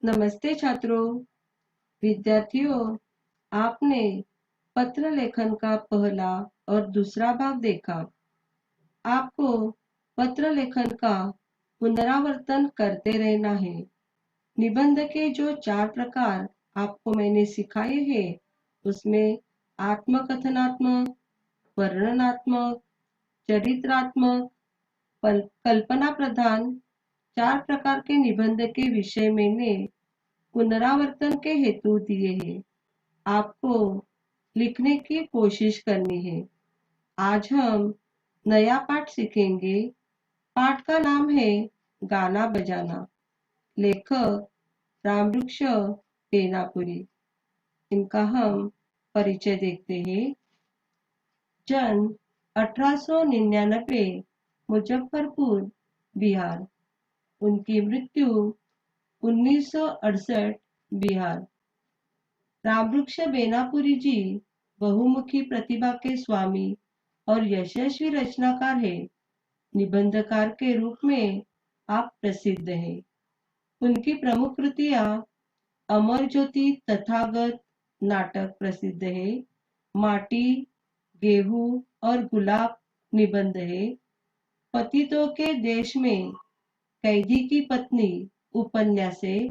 नमस्ते छात्रों। विद्यार्थियों, आपने पत्र लेखन का पहला और दूसरा भाग देखा। आपको पत्र लेखन का पुनरावर्तन करते रहना है। निबंध के जो 4 प्रकार आपको मैंने सिखाए हैं, उसमें आत्मकथनात्मक, वर्णनात्मक, चरित्रात्मक, कल्पना प्रधान 4 प्रकार के निबंध के विषय मैंने पुनरावर्तन के हेतु दिए हैं। आपको लिखने की कोशिश करनी है। आज हम नया पाठ सीखेंगे। पाठ का नाम है गाना बजाना। लेखक रामवृक्ष बेनापुरी। इनका हम परिचय देखते हैं। जन्म 1899 मुजफ्फरपुर बिहार। उनकी मृत्यु 1968 बिहार। रामवृक्ष बेनापुरी जी बहुमुखी प्रतिभा के स्वामी और यशस्वी रचनाकार है। निबंधकार के रूप में आप प्रसिद्ध हैं। उनकी प्रमुख कृतियां अमर ज्योति तथागत नाटक प्रसिद्ध है, माटी, गेहूं और गुलाब निबंध है, पतितों के देश में, कैदी की पत्नी उपन्यास है,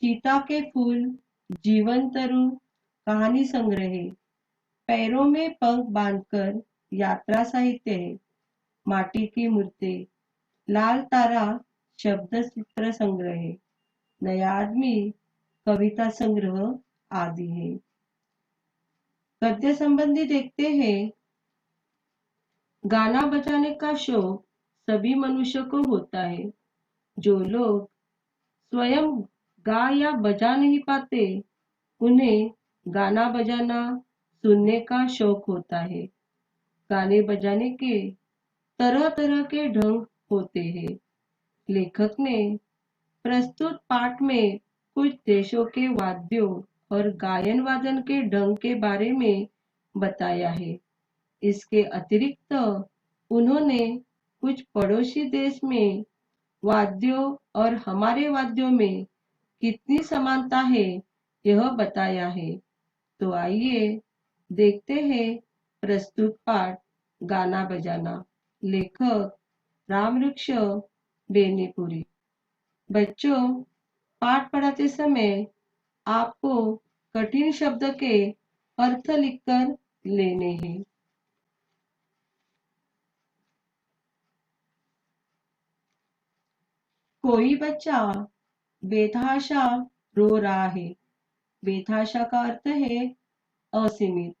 चीता के फूल, जीवन तरु कहानी संग्रह है, पैरों में पंख बांधकर यात्रा साहित्य है, माटी की मूर्ति, लाल तारा शब्द चित्र संग्रह है, नया आदमी कविता संग्रह आदि है। गद्य संबंधी देखते हैं। गाना बजाने का शौक सभी मनुष्य को होता है। जो लोग स्वयं गा या बजा नहीं पाते, उन्हें गाना बजाना सुनने का शौक होता है। गाने बजाने के तरह तरह के ढंग होते हैं। लेखक ने प्रस्तुत पाठ में कुछ देशों के वाद्यों और गायन वादन के ढंग के बारे में बताया है। इसके अतिरिक्त उन्होंने कुछ पड़ोसी देश में वाद्यों और हमारे वाद्यों में कितनी समानता है, यह बताया है। तो आइए देखते हैं प्रस्तुत पाठ गाना बजाना। लेखक रामवृक्ष बेनीपुरी। बच्चों, पाठ पढ़ाते समय आपको कठिन शब्द के अर्थ लिखकर लेने हैं। कोई बच्चा बेतहाशा रो रहा है। बेतहाशा का अर्थ है असीमित,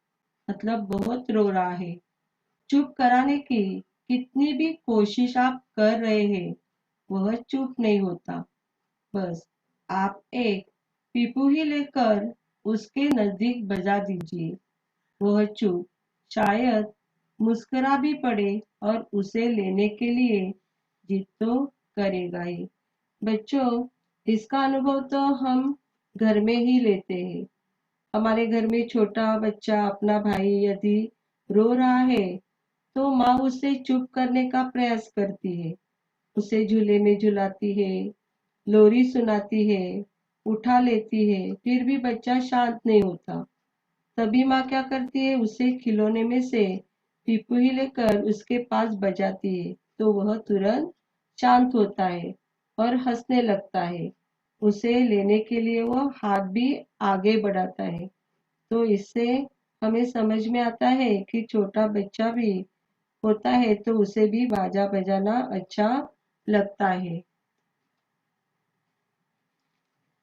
मतलब बहुत रो रहा है। चुप कराने की कितनी भी कोशिश आप कर रहे हैं, वह चुप नहीं होता। बस आप एक पीपू ही लेकर उसके नजदीक बजा दीजिए। वह चुप शायद मुस्कुरा भी पड़े और उसे लेने के लिए जिद तो करेगा ही। बच्चों, इसका अनुभव तो हम घर में ही लेते हैं। हमारे घर में छोटा बच्चा, अपना भाई यदि रो रहा है, तो माँ उसे चुप करने का प्रयास करती है। उसे झूले में झुलाती है, लोरी सुनाती है, उठा लेती है, फिर भी बच्चा शांत नहीं होता। तभी माँ क्या करती है, उसे खिलौने में से पीपू ही लेकर उसके पास बजाती है, तो वह तुरंत शांत होता है और हंसने लगता है। उसे लेने के लिए वह हाथ भी आगे बढ़ाता है। तो इससे हमें समझ में आता है कि छोटा बच्चा भी होता है तो उसे भी बाजा बजाना अच्छा लगता है।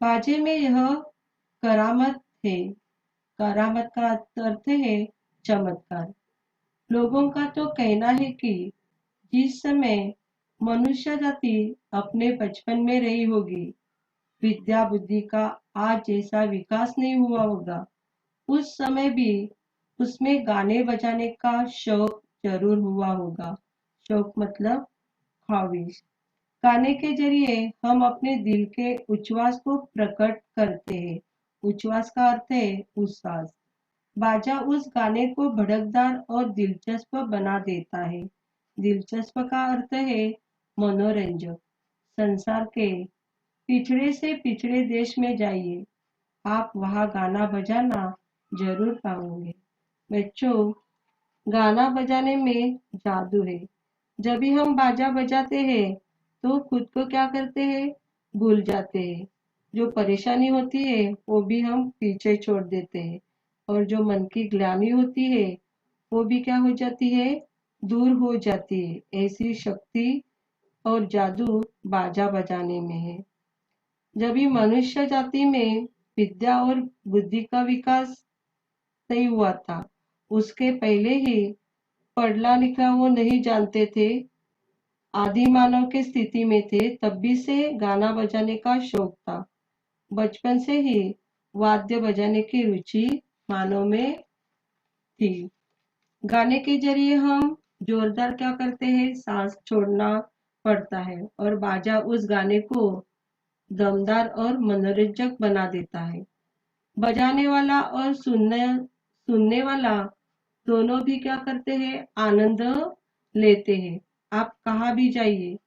बाजे में यह करामत है। करामत का अर्थ है चमत्कार। लोगों का तो कहना है कि जिस समय मनुष्य जाति अपने बचपन में रही होगी, विद्या बुद्धि का आज जैसा विकास नहीं हुआ होगा। उस समय भी उसमें गाने बजाने का शौक जरूर हुआ होगा। शौक मतलब ख्वाहिश। गाने के जरिए हम अपने दिल के उच्छ्वास को प्रकट करते हैं। उच्छ्वास का अर्थ है उच्छ्वास। बाजा उस गाने को भड़कदार और दिलचस्प बना देता है। दिलचस्प का अर्थ है मनोरंजक। संसार के पिछड़े से पिछड़े देश में जाइए, आप वहाँ गाना बजाना जरूर पाओगे। बच्चों, गाना बजाने में जादू है। जब भी हम बाजा बजाते हैं तो खुद को क्या करते हैं, भूल जाते हैं। जो परेशानी होती है वो भी हम पीछे छोड़ देते हैं, और जो मन की ग्लानि होती है वो भी क्या हो जाती है, दूर हो जाती है। ऐसी शक्ति और जादू बाजा बजाने में है। जब भी मनुष्य जाति में विद्या और बुद्धि का विकास नहीं हुआ था, उसके पहले ही पढ़ना लिखना वो नहीं जानते थे, आदि मानव के स्थिति में थे, तब भी से गाना बजाने का शौक था। बचपन से ही वाद्य बजाने की रुचि मानव में थी। गाने के जरिए हम जोरदार क्या करते हैं, सांस छोड़ना पड़ता है, और बाजा उस गाने को दमदार और मनोरंजक बना देता है। बजाने वाला और सुनने वाला दोनों भी क्या करते हैं, आनंद लेते हैं। आप कहाँ भी जाइए,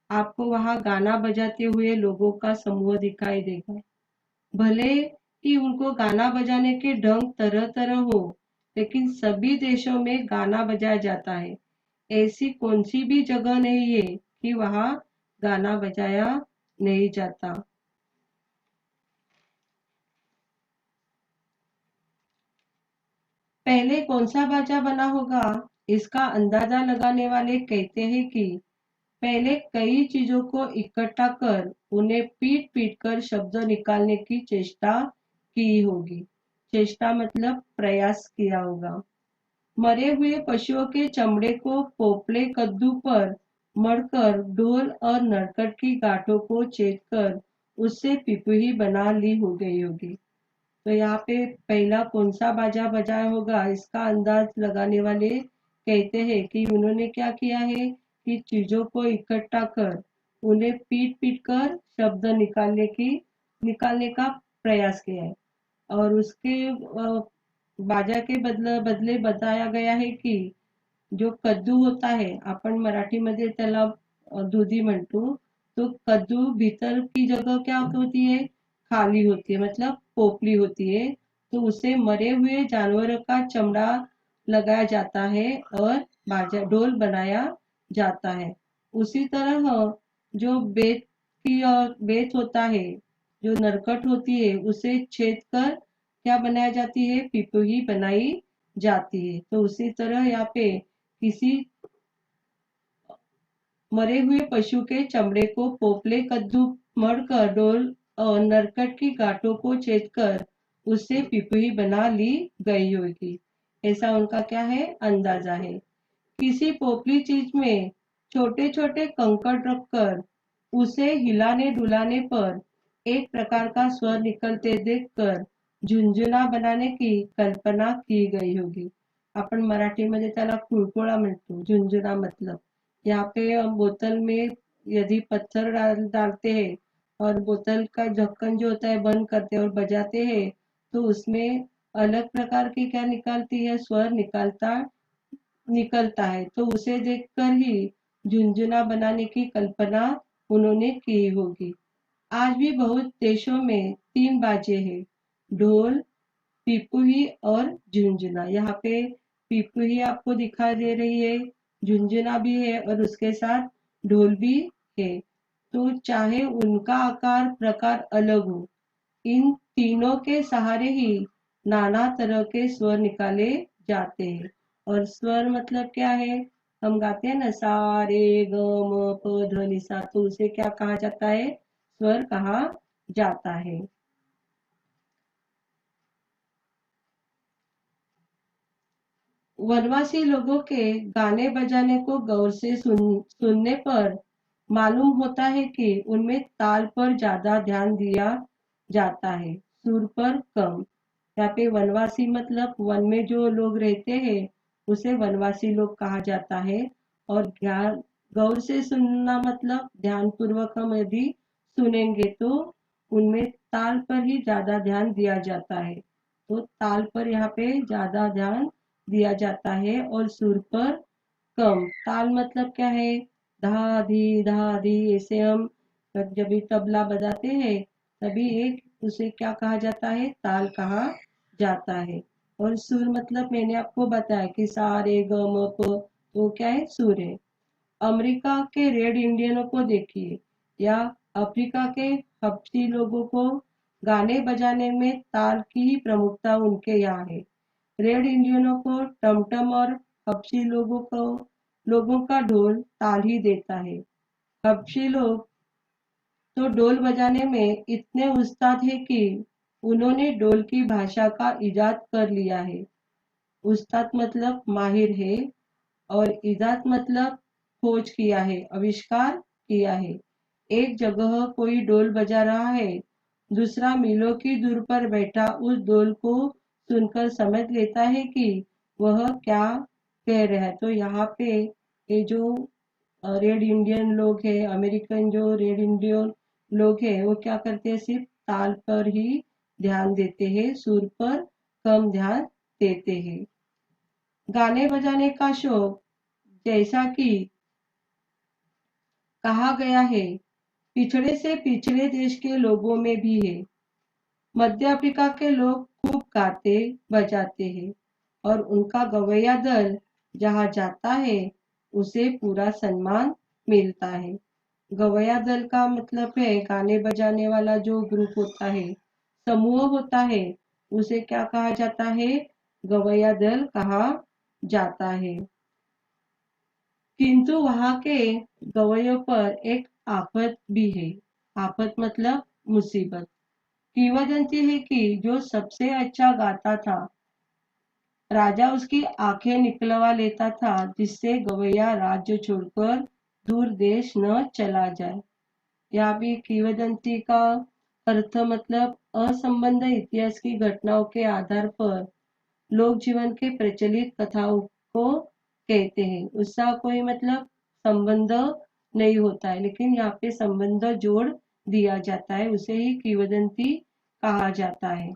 आपको वहाँ गाना बजाते हुए लोगों का समूह दिखाई देगा। भले ही उनको गाना बजाने के ढंग तरह तरह हो, लेकिन सभी देशों में गाना बजाया जाता है। ऐसी कौन सी भी जगह नहीं है कि वहाँ गाना बजाया नहीं जाता। पहले कौन सा बाजा बना होगा, इसका अंदाजा लगाने वाले कहते हैं कि पहले कई चीजों को इकट्ठा कर उन्हें पीट पीट कर शब्द निकालने की चेष्टा की होगी। चेष्टा मतलब प्रयास किया होगा। मरे हुए पशुओं के चमड़े को पोपले कद्दू पर मढ़कर ढोल और नरकट की गांठों को छेद कर उससे पिपही बना ली हो गई होगी। तो यहाँ पे पहला कौन सा बाजा बजाया होगा, इसका अंदाज लगाने वाले कहते हैं कि उन्होंने क्या किया है कि चीजों को इकट्ठा कर उन्हें पीट पीट कर शब्द निकालने का प्रयास किया है। और उसके बाजा के बदले बताया गया है कि जो कद्दू होता है, आपण मराठीमध्ये त्याला दुधी म्हणतो, तो कद्दू भीतर की जगह क्या होती है, खाली होती है, मतलब पोपली होती है। तो उसे मरे हुए जानवर का चमड़ा लगाया जाता है और बाजा ढोल बनाया जाता है। उसी तरह जो बेत होता है, जो नरकट होती है, उसे छेद कर क्या बनाया जाती है, पिपही बनाई जाती है। तो उसी तरह यहाँ पे किसी मरे हुए पशु के चमड़े को पोपले कद्दू मढ़कर डोल और नरकट की गांठों को छेद कर उससे पिपही बना ली गई होगी। ऐसा उनका क्या है, अंदाजा है। किसी पोपली चीज में छोटे छोटे कंकड़ रखकर उसे हिलाने डुलाने पर एक प्रकार का स्वर निकलते देखकर झुंझुना बनाने की कल्पना की गई होगी। आपण मराठीमध्ये त्याला कुळकुळा म्हणतो, झुंझुना मतलब। यहाँ पे हम बोतल में यदि पत्थर डालते हैं और बोतल का ढक्कन जो होता है बंद करते हैं और बजाते हैं, तो उसमें अलग प्रकार की क्या निकालती है, स्वर निकलता है। तो उसे देखकर ही झुंझुना बनाने की कल्पना उन्होंने की होगी। आज भी बहुत देशों में तीन बाजे हैं, ढोल, पिपही और झुंझुना। यहाँ पे पिपही आपको दिखाई दे रही है, झुंझुना भी है और उसके साथ ढोल भी है। तो चाहे उनका आकार प्रकार अलग हो, इन तीनों के सहारे ही नाना तरह के स्वर निकाले जाते हैं। और स्वर मतलब क्या है, हम गाते हैं ना सा रे ग म प ध नि सा, तो उसे क्या कहा जाता है, स्वर कहा जाता है। वनवासी लोगों के गाने बजाने को गौर से सुनने पर मालूम होता है कि उनमें ताल पर ज्यादा ध्यान दिया जाता है, सुर पर कम। यहाँ पे वनवासी मतलब वन में जो लोग रहते हैं उसे वनवासी लोग कहा जाता है। और ध्यान गौर से सुनना मतलब ध्यान पूर्वक हम यदि सुनेंगे तो उनमें ताल पर ही ज्यादा ध्यान दिया जाता है। तो ताल पर यहाँ पे ज्यादा ध्यान दिया जाता है और सुर पर कम। ताल मतलब क्या है, धा धी ऐसे हम पर जब भी तबला बजाते हैं तभी एक उसे क्या कहा जाता है, ताल कहा जाता है। और सुर मतलब मैंने आपको बताया कि सा रे ग म प, तो क्या है, सुर है। अमेरिका के रेड इंडियनों को देखिए या अफ्रीका के हबशी लोगों को, गाने बजाने में ताल की ही प्रमुखता उनके यहाँ है। रेड इंडियनों को टमटम और हबशी लोगों का ढोल ताल ही देता है। हबशी लोग तो ढोल बजाने में इतने उस्ताद है कि उन्होंने ढोल की भाषा का इजाद कर लिया है। उस्ताद मतलब माहिर है और इजाद मतलब खोज किया है, आविष्कार किया है। एक जगह कोई ढोल बजा रहा है, दूसरा मीलों की दूर पर बैठा उस ढोल को सुनकर समझ लेता है कि वह क्या कह रहा है। तो यहाँ पे ये जो रेड इंडियन लोग हैं, अमेरिकन जो रेड इंडियन लोग हैं, वो क्या करते हैं, सिर्फ ताल पर ही ध्यान देते हैं, सुर पर कम ध्यान देते हैं। गाने बजाने का शौक, जैसा कि कहा गया है, पिछड़े से पिछड़े देश के लोगों में भी है। मध्य अफ्रीका के लोग खूब गाते बजाते हैं और उनका गवैया दल जहाँ जाता है उसे पूरा सम्मान मिलता है। गवैया दल का मतलब है गाने बजाने वाला जो ग्रुप होता है, समूह होता है, उसे क्या कहा जाता है, गवैया दल कहा जाता है। किंतु वहां के गवैयों पर एक आफत भी है। आफत मतलब मुसीबत। किंवदंती है कि जो सबसे अच्छा गाता था, राजा उसकी आंखें निकलवा लेता था, जिससे गवैया राज्य छोड़कर दूर देश न चला जाए। यहाँ भी किंवदंती का अर्थ मतलब असंबद्ध इतिहास की घटनाओं के आधार पर लोक जीवन के प्रचलित कथाओं को कहते हैं। उसका कोई मतलब संबंध नहीं होता है, लेकिन यहाँ पे संबंध जोड़ दिया जाता है, उसे ही किंवदंती कहा जाता है।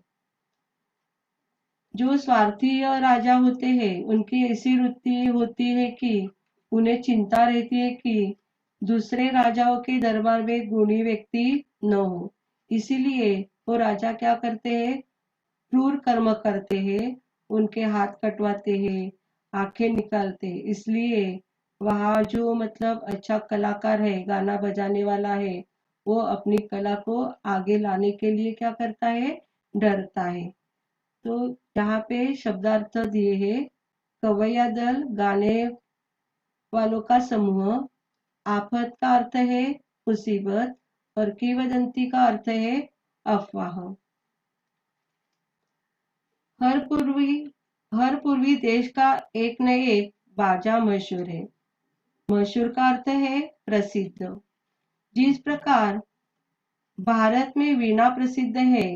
जो स्वार्थी राजा होते हैं उनकी ऐसी वृत्ति होती है कि उन्हें चिंता रहती है कि दूसरे राजाओं के दरबार में गुणी व्यक्ति न हो। इसीलिए वो राजा क्या करते हैं, क्रूर कर्म करते हैं, उनके हाथ कटवाते हैं, आंखें निकालते हैं। इसलिए वहाँ जो मतलब अच्छा कलाकार है, गाना बजाने वाला है, वो अपनी कला को आगे लाने के लिए क्या करता है, डरता है। तो यहाँ पे शब्दार्थ दिए हैं, कवैया दल गाने वालों का समूह, आफत का अर्थ है मुसीबत और किंवदंती का अर्थ है अफवाह। हर पूर्वी हर पूर्वी देश का एक न एक बाजा मशहूर है। मशहूर का अर्थ है प्रसिद्ध। जिस प्रकार भारत में वीणा प्रसिद्ध है,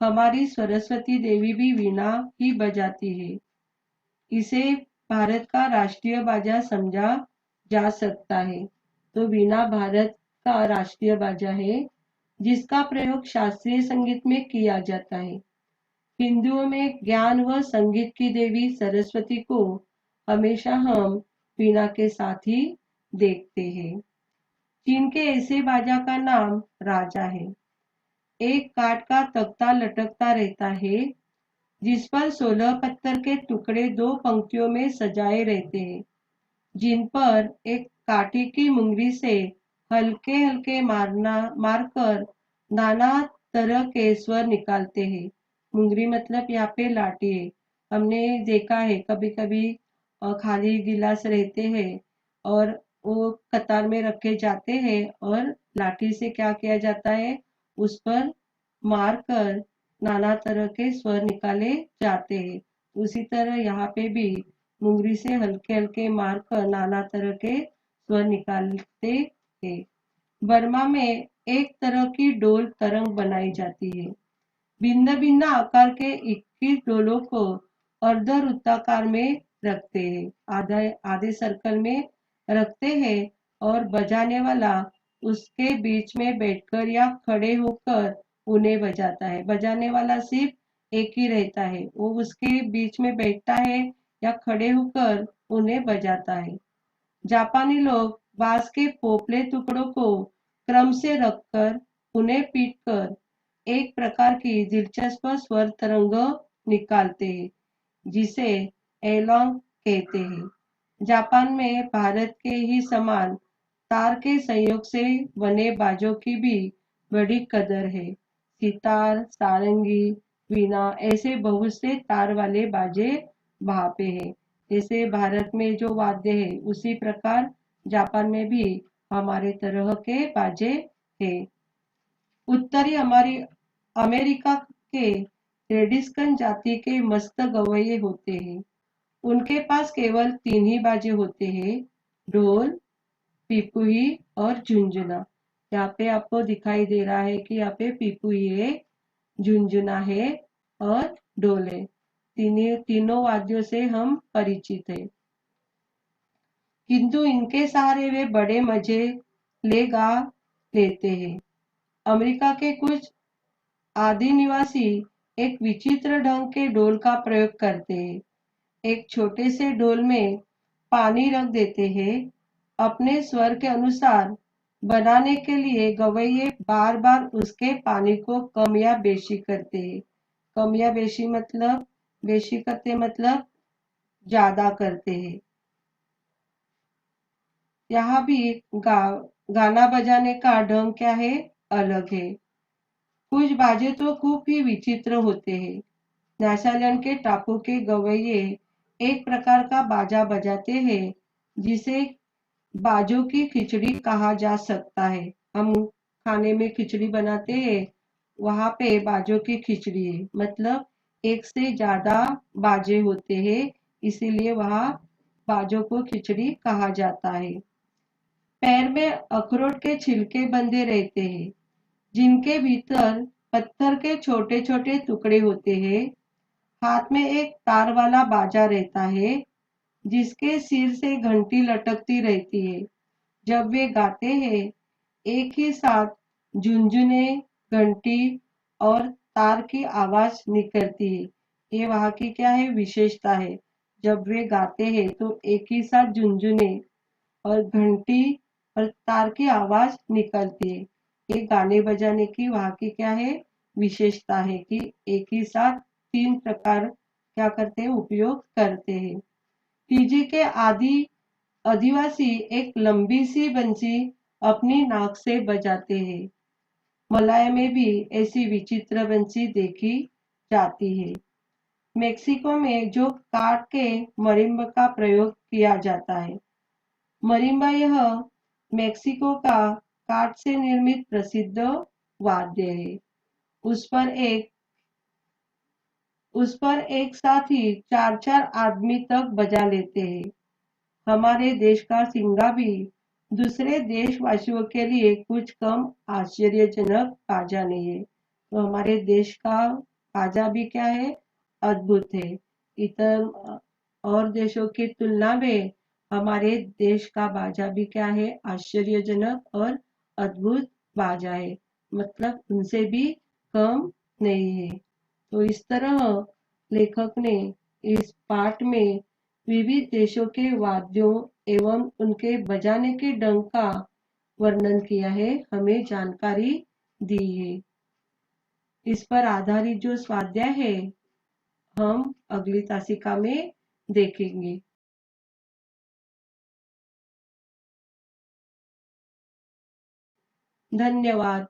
हमारी सरस्वती देवी भी वीणा ही बजाती है। इसे भारत का राष्ट्रीय बाजा समझा जा सकता है। तो वीणा भारत का राष्ट्रीय बाजा है, जिसका प्रयोग शास्त्रीय संगीत में किया जाता है। हिंदुओं में ज्ञान व संगीत की देवी सरस्वती को हमेशा हम वीणा के साथ ही देखते हैं। चीन के ऐसे बाजा का नाम राजा है। एक काठ का तख्ता लटकता रहता है, जिस पर 16 पत्थर के टुकड़े दो पंक्तियों में सजाए रहते हैं, जिन पर एक काठी की मुंगरी से हल्के हल्के मारकर नाना तरह के स्वर निकालते हैं। मुंगरी मतलब यहाँ पे लाठी है। हमने देखा है कभी कभी खाली गिलास रहते हैं और वो कतार में रखे जाते हैं और लाठी से क्या किया जाता है, उस पर मार कर नाना तरह के स्वर निकाले जाते हैं। उसी तरह यहाँ पे भी मुंगरी से हल्के हल्के मार कर नाना तरह के स्वर निकालते हैं। बर्मा में एक तरह की डोल तरंग बनाई जाती है। भिन्न भिन्न आकार के 21 डोलों को अर्धवृत्ताकार में रखते हैं, आधे आधे सर्कल में रखते हैं और बजाने वाला उसके बीच में बैठकर या खड़े होकर उन्हें बजाता है। बजाने वाला सिर्फ एक ही रहता है, वो उसके बीच में बैठता है या खड़े होकर उन्हें बजाता है। जापानी लोग बांस के पोपले टुकड़ों को क्रम से रखकर उन्हें पीटकर एक प्रकार की दिलचस्प स्वर तरंग निकालते हैं, जिसे एलोंग कहते हैं। जापान में भारत के ही समान तार के संयोग से बने बाजों की भी बड़ी कदर है। सितार, सारंगी, वीणा ऐसे बहुत से तार वाले बाजे वहाँ पे हैं। जैसे भारत में जो वाद्य है उसी प्रकार जापान में भी हमारे तरह के बाजे हैं। उत्तरी अमेरिका के रेडिस्कन जाति के मस्त गवैये होते हैं। उनके पास केवल 3 ही बाजे होते हैं, ढोल, पिपुही और झुंझुना। यहाँ पे आपको दिखाई दे रहा है कि यहाँ पे पिपुही है, झुंझुना है और ढोल है। तीनों वाद्यों से हम परिचित हैं। किंतु इनके सहारे वे बड़े मजे ले गा लेते हैं। अमेरिका के कुछ आदि निवासी एक विचित्र ढंग के ढोल का प्रयोग करते हैं। एक छोटे से ढोल में पानी रख देते हैं। अपने स्वर के अनुसार बनाने के लिए गवैये बार बार उसके पानी को कम या बेशी करते हैं। कम या बेशी मतलब बेशी करते मतलब ज्यादा करते हैं। यहाँ भी गाना बजाने का ढंग क्या है, अलग है। कुछ बाजे तो खूब ही विचित्र होते हैं। न्यासालैंड के टापू के गवैये एक प्रकार का बाजा बजाते हैं जिसे बाजों की खिचड़ी कहा जा सकता है। हम खाने में खिचड़ी बनाते हैं, वहां पे बाजों की खिचड़ी है, मतलब एक से ज्यादा बाजे होते हैं, इसीलिए वहां बाजों को खिचड़ी कहा जाता है। पैर में अखरोट के छिलके बंधे रहते हैं, जिनके भीतर पत्थर के छोटे छोटे टुकड़े होते हैं। हाथ में एक तार वाला बाजा रहता है, जिसके सिर से घंटी लटकती रहती है। जब वे गाते हैं, एक ही साथ झुनझुने, घंटी और तार की आवाज निकलती है। ये वहाँ की क्या है, विशेषता है। जब वे गाते हैं तो एक ही साथ झुनझुने और घंटी और तार की आवाज निकलती है। ये गाने बजाने की वहाँ की क्या है, विशेषता है कि एक ही साथ 3 प्रकार क्या करते हैं, उपयोग करते हैं। फिजी के आदिवासी एक लंबी सी बंसी अपनी नाक से बजाते हैं। मलाय में भी ऐसी विचित्र बंसी देखी जाती है। मेक्सिको में जो काठ के मरिम्बा का प्रयोग किया जाता है। मरिम्बा यह मेक्सिको का काठ से निर्मित प्रसिद्ध वाद्य है। उस पर एक साथ ही 4-4 आदमी तक बजा लेते हैं। हमारे देश का सिंगा भी दूसरे देशवासियों के लिए कुछ कम आश्चर्यजनक बाजा नहीं है। तो हमारे देश का बाजा भी क्या है, अद्भुत है। इतर और देशों की तुलना में हमारे देश का बाजा भी क्या है, आश्चर्यजनक और अद्भुत बाजा है, मतलब उनसे भी कम नहीं है। तो इस तरह लेखक ने इस पाठ में विविध देशों के वाद्यों एवं उनके बजाने के ढंग का वर्णन किया है, हमें जानकारी दी है। इस पर आधारित जो स्वाध्याय है हम अगली तासिका में देखेंगे। धन्यवाद।